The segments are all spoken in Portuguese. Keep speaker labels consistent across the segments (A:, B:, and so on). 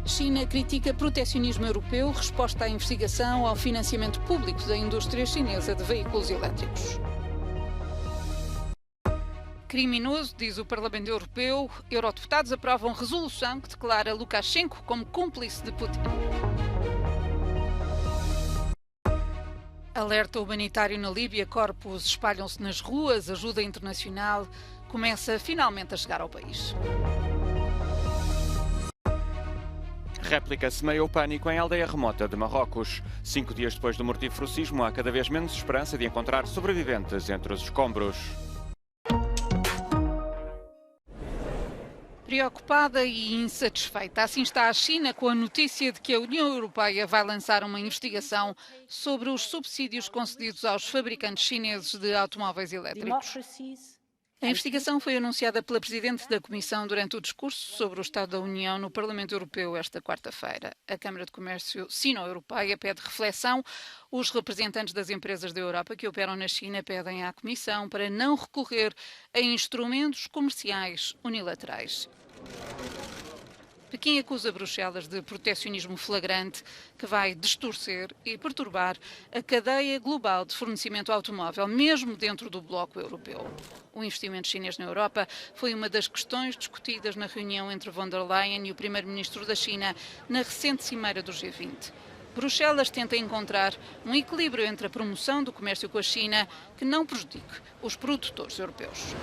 A: China critica protecionismo europeu, resposta à investigação ao financiamento público da indústria chinesa de veículos elétricos. Criminoso, diz o Parlamento Europeu. Eurodeputados aprovam resolução que declara Lukashenko como cúmplice de Putin. Alerta humanitário na Líbia, corpos espalham-se nas ruas, ajuda internacional começa finalmente a chegar ao país.
B: Réplica semeia o pânico em aldeia remota de Marrocos. 5 dias depois do mortífero sismo, há cada vez menos esperança de encontrar sobreviventes entre os escombros.
A: Preocupada e insatisfeita, assim está a China com a notícia de que a União Europeia vai lançar uma investigação sobre os subsídios concedidos aos fabricantes chineses de automóveis elétricos. A investigação foi anunciada pela Presidente da Comissão durante o discurso sobre o Estado da União no Parlamento Europeu esta quarta-feira. A Câmara de Comércio Sino-Europeia pede reflexão. Os representantes das empresas da Europa que operam na China pedem à Comissão para não recorrer a instrumentos comerciais unilaterais. Pequim acusa Bruxelas de protecionismo flagrante que vai distorcer e perturbar a cadeia global de fornecimento automóvel, mesmo dentro do bloco europeu. O investimento chinês na Europa foi uma das questões discutidas na reunião entre von der Leyen e o primeiro-ministro da China na recente cimeira do G20. Bruxelas tenta encontrar um equilíbrio entre a promoção do comércio com a China que não prejudique os produtores europeus.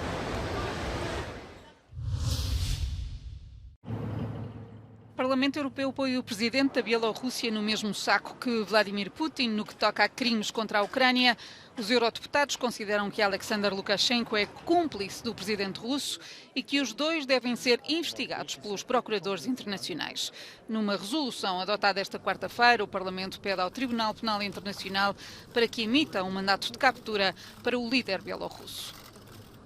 A: O Parlamento Europeu põe o presidente da Bielorrússia no mesmo saco que Vladimir Putin no que toca a crimes contra a Ucrânia. Os eurodeputados consideram que Alexander Lukashenko é cúmplice do presidente russo e que os dois devem ser investigados pelos procuradores internacionais. Numa resolução adotada esta quarta-feira, o Parlamento pede ao Tribunal Penal Internacional para que emita um mandato de captura para o líder bielorrusso.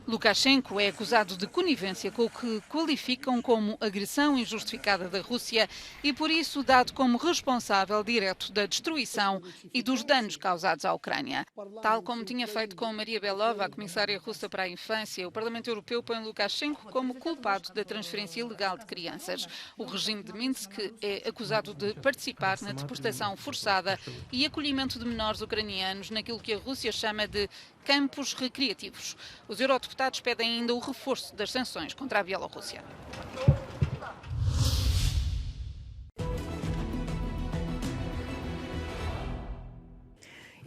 A: Lukashenko é acusado de conivência com o que qualificam como agressão injustificada da Rússia e, por isso, dado como responsável direto da destruição e dos danos causados à Ucrânia. Tal como tinha feito com Maria Belova, a comissária russa para a infância, o Parlamento Europeu põe Lukashenko como culpado da transferência ilegal de crianças. O regime de Minsk é acusado de participar na deportação forçada e acolhimento de menores ucranianos naquilo que a Rússia chama de campos recreativos. Os eurodeputados pedem ainda o reforço das sanções contra a Bielorrússia.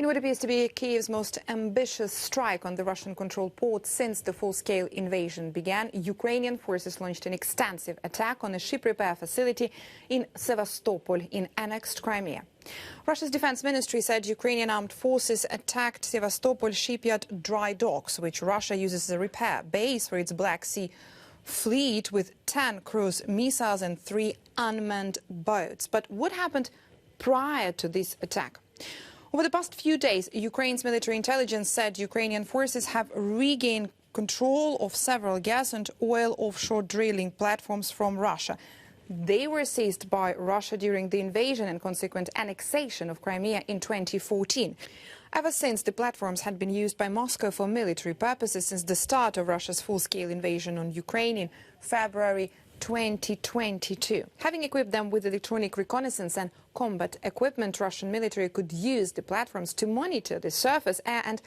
C: In what appears to be Kyiv's most ambitious strike on the Russian-controlled port since the full-scale invasion began, Ukrainian forces launched an extensive attack on a ship repair facility in Sevastopol in annexed Crimea. Russia's defense ministry said Ukrainian armed forces attacked Sevastopol shipyard dry docks, which Russia uses as a repair base for its Black Sea fleet with 10 cruise missiles and 3 unmanned boats. But what happened prior to this attack? Over the past few days, Ukraine's military intelligence said Ukrainian forces have regained control of several gas and oil offshore drilling platforms from Russia. They were seized by Russia during the invasion and consequent annexation of Crimea in 2014. Ever since, the platforms had been used by Moscow for military purposes since the start of Russia's full-scale invasion on Ukraine in February 2022. Having equipped them with electronic reconnaissance and combat equipment, Russian military could use the platforms to monitor the surface, air and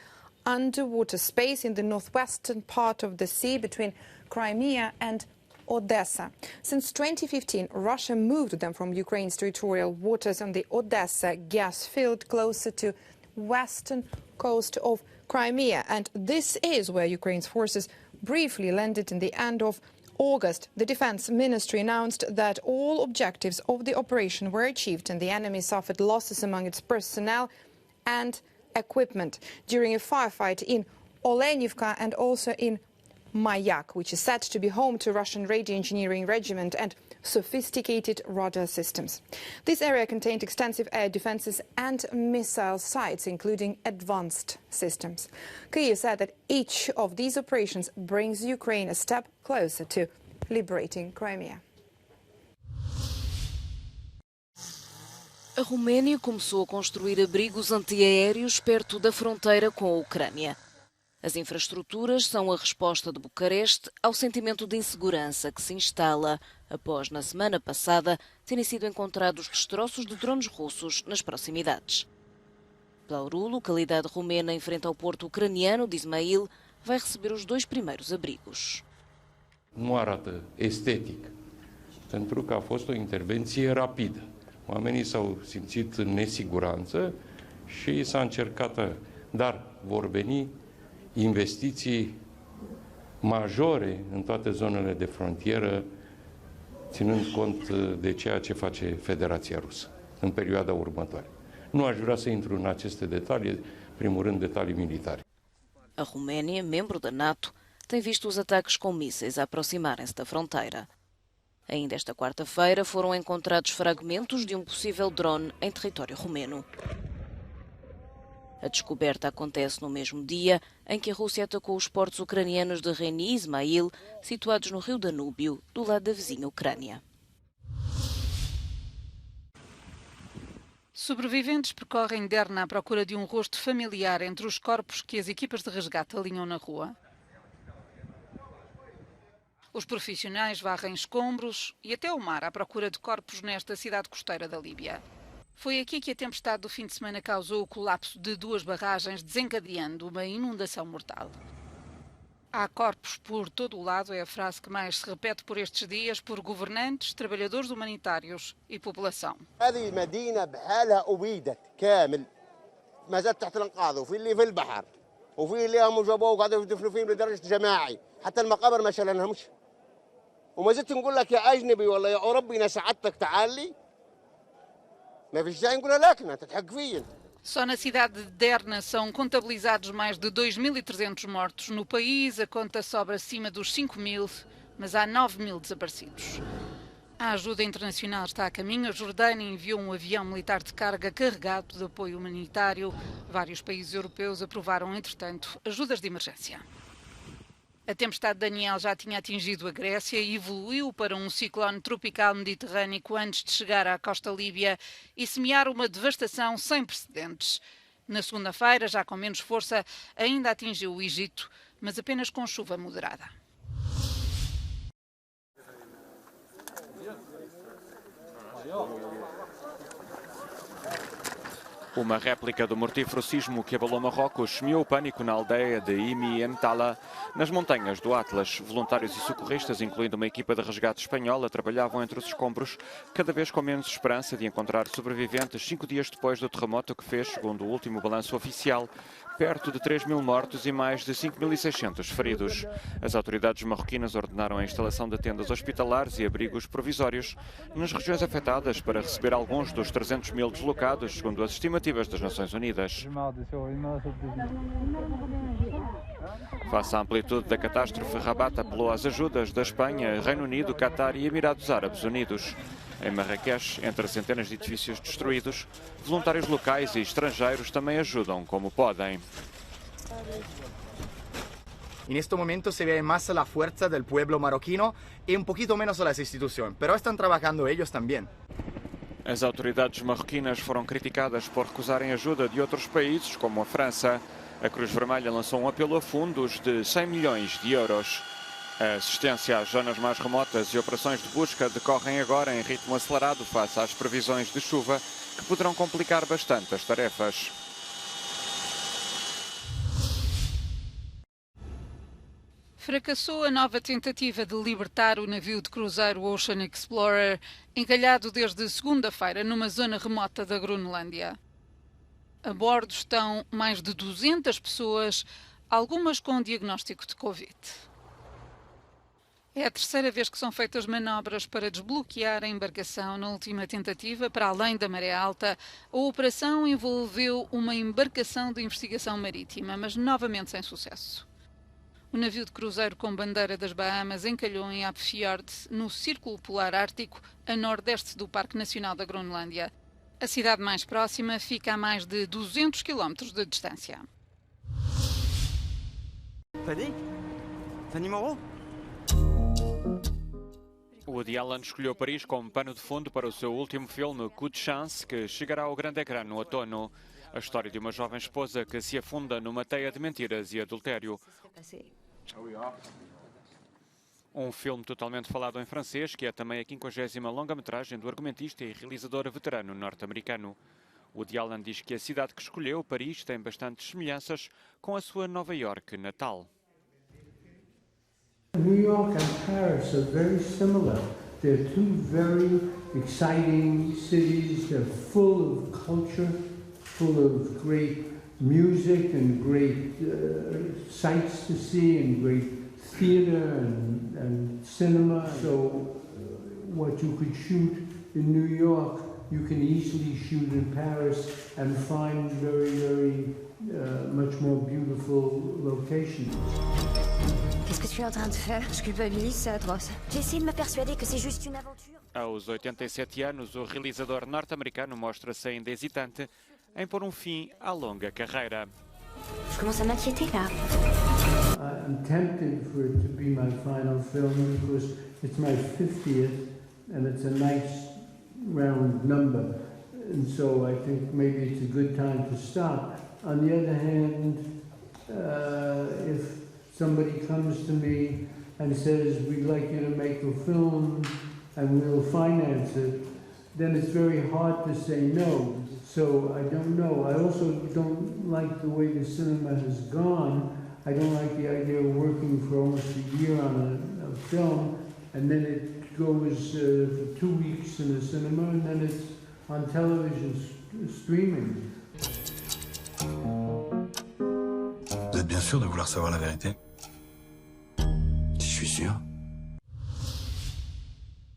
C: underwater space in the northwestern part of the sea between Crimea and Odessa. Since 2015, Russia moved them from Ukraine's territorial waters on the Odessa gas field closer to western coast of Crimea. And this is where Ukraine's forces briefly landed in the end of August. The Defense Ministry announced that all objectives of the operation were achieved and the enemy suffered losses among its personnel and equipment during a firefight in Olenivka and also in Mayak, which is said to be home to Russian radio engineering regiment and sophisticated radar systems. This area contained extensive air defenses and missile sites, including advanced systems. Kyiv said that each of these operations brings Ukraine a step closer to liberating Crimea.
D: A Roménia começou a construir abrigos antiaéreos perto da fronteira com a Ucrânia.
E: As infraestruturas são a resposta de Bucareste ao sentimento de insegurança que se instala após, na semana passada, terem sido encontrados destroços de drones russos nas proximidades. Plauru, localidade romena em frente ao porto ucraniano de Ismail, vai receber os 2 primeiros abrigos.
F: Nu arată estetic, pentru că a fost o intervenție rapidă. Oamenii s-au simțit în nesiguranță și s-a încercat, dar vor veni investiții majore în toate zonele de frontieră, ținând cont de ceea ce face Federația Rusă în perioada următoare. Nu aș vrea să intru în aceste detalii, primul rând detalii militare.
E: A Roménia, membro da NATO, tem visto os ataques com mísseis a aproximarem-se da fronteira. Ainda esta quarta-feira foram encontrados fragmentos de um possível drone em território romeno. A descoberta acontece no mesmo dia em que a Rússia atacou os portos ucranianos de Reni e Ismail, situados no rio Danúbio, do lado da vizinha Ucrânia.
A: Sobreviventes percorrem Derna à procura de um rosto familiar entre os corpos que as equipas de resgate alinham na rua. Os profissionais varrem escombros e até o mar à procura de corpos nesta cidade costeira da Líbia. Foi aqui que a tempestade do fim de semana causou o colapso de 2 barragens, desencadeando uma inundação mortal. Há corpos por todo o lado, é a frase que mais se repete por estes dias por governantes, trabalhadores humanitários e população.
G: هذه مدينة بحالها أبيدت كامل ما زالت تحت الأنقاض وفي اللي في البحر وفي اللي هم جابوه وقعدوا يدفنوا فيهم لدرجة جماعي حتى المقابر ما شالناهمش وما زلت نقول لك يا أجنبي والله يا أوروبي أنا ساعدتك تعال لي ما فيش داعي نقول لك أنت تحق فيا.
A: Só na cidade de Derna são contabilizados mais de 2.300 mortos. No país, a conta sobe acima dos 5.000, mas há 9.000 desaparecidos. A ajuda internacional está a caminho. A Jordânia enviou um avião militar de carga carregado de apoio humanitário. Vários países europeus aprovaram, entretanto, ajudas de emergência. A tempestade Daniel já tinha atingido a Grécia e evoluiu para um ciclone tropical mediterrâneo antes de chegar à costa líbia e semear uma devastação sem precedentes. Na segunda-feira, já com menos força, ainda atingiu o Egito, mas apenas com chuva moderada.
B: Uma réplica do mortífero sismo que abalou Marrocos semeou o pânico na aldeia de Imi Emtala, nas montanhas do Atlas. Voluntários e socorristas, incluindo uma equipa de resgate espanhola, trabalhavam entre os escombros, cada vez com menos esperança de encontrar sobreviventes 5 dias depois do terremoto que fez, segundo o último balanço oficial, perto de 3.000 mortos e mais de 5.600 feridos. As autoridades marroquinas ordenaram a instalação de tendas hospitalares e abrigos provisórios nas regiões afetadas para receber alguns dos 300.000 deslocados, segundo as estimativas das Nações Unidas. Face à amplitude da catástrofe, Rabat apelou às ajudas da Espanha, Reino Unido, Qatar e Emirados Árabes Unidos. Em Marrakech, entre centenas de edifícios destruídos, voluntários locais e estrangeiros também ajudam como podem.
H: En este momento se ve más la fuerza del pueblo marroquino y un poquito menos las instituciones, pero están trabajando ellos también.
B: As autoridades marroquinas foram criticadas por recusarem ajuda de outros países, como a França. A Cruz Vermelha lançou um apelo a fundos de 100 milhões de euros. A assistência às zonas mais remotas e operações de busca decorrem agora em ritmo acelerado face às previsões de chuva, que poderão complicar bastante as tarefas.
A: Fracassou a nova tentativa de libertar o navio de cruzeiro Ocean Explorer, encalhado desde segunda-feira numa zona remota da Groenlândia. A bordo estão mais de 200 pessoas, algumas com diagnóstico de Covid. É a terceira vez que são feitas manobras para desbloquear a embarcação. Na última tentativa, para além da maré alta, a operação envolveu uma embarcação de investigação marítima, mas novamente sem sucesso. O navio de cruzeiro com bandeira das Bahamas encalhou em Apfjord, no Círculo Polar Ártico, a nordeste do Parque Nacional da Groenlândia. A cidade mais próxima fica a mais de 200 km de distância.
B: O Woody Allen escolheu Paris como pano de fundo para o seu último filme, Coup de Chance, que chegará ao grande ecrã no outono. A história de uma jovem esposa que se afunda numa teia de mentiras e adultério. Um filme totalmente falado em francês, que é também a 50ª longa-metragem do argumentista e realizador veterano norte-americano. Woody Allen diz que a cidade que escolheu, Paris, tem bastantes semelhanças com a sua Nova Iorque natal.
I: New York and Paris are very similar. They're two very exciting cities. They're full of culture, full of great music and great sights to see and great theater and cinema. So what you could shoot in New York, you can easily shoot in Paris and find very much more beautiful locations.
J: Qu'est-ce que tu es en train de faire? Je culpabilise, c'est atroce. J'essaie de me persuader que c'est juste une aventure.
B: Aos 87 anos, o realizador norte-americano mostra-se ainda hesitante em pôr fim à longa carreira.
J: Je commence à m'inquiéter là.
I: I'm tempted for it to be my final film because it's my 50th and it's a nice round number. And so I think maybe it's a good time to stop. On the other hand, if somebody comes to me and says, we'd like you to make a film and we'll finance it, then it's very hard to say no. So I don't know. I also don't like the way the cinema has gone. I don't like the idea of working for almost a year on a film and then it goes for 2 weeks in the cinema and then it's on television streaming.
K: Vous êtes bien sûr de vouloir savoir la vérité? Je suis sûr.